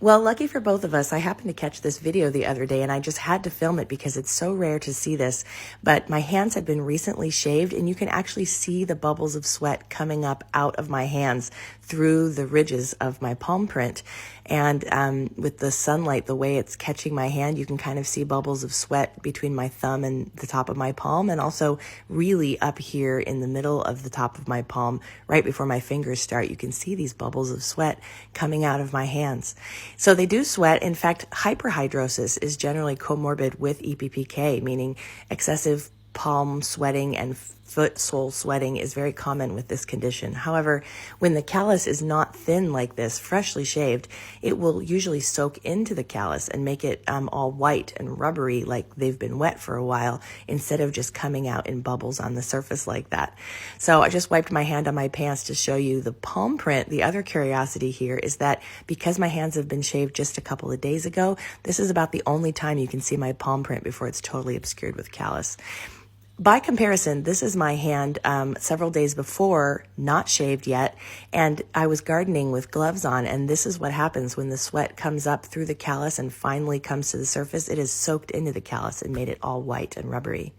Well, lucky for both of us, I happened to catch this video the other day and I just had to film it because it's so rare to see this. But my hands had been recently shaved and you can actually see the bubbles of sweat coming up out of my hands through the ridges of my palm print. And with the sunlight, the way it's catching my hand, you can kind of see bubbles of sweat between my thumb and the top of my palm, and also really up here in the middle of the top of my palm, right before my fingers start, you can see these bubbles of sweat coming out of my hands. So they do sweat. In fact, hyperhidrosis is generally comorbid with EPPK, meaning excessive palm sweating and foot sole sweating is very common with this condition. However, when the callus is not thin like this, freshly shaved, it will usually soak into the callus and make it all white and rubbery like they've been wet for a while, instead of just coming out in bubbles on the surface like that. So I just wiped my hand on my pants to show you the palm print. The other curiosity here is that because my hands have been shaved just a couple of days ago, this is about the only time you can see my palm print before it's totally obscured with callus. By comparison, this is my hand several days before, not shaved yet, and I was gardening with gloves on, and this is what happens when the sweat comes up through the callus and finally comes to the surface. It is soaked into the callus and made it all white and rubbery.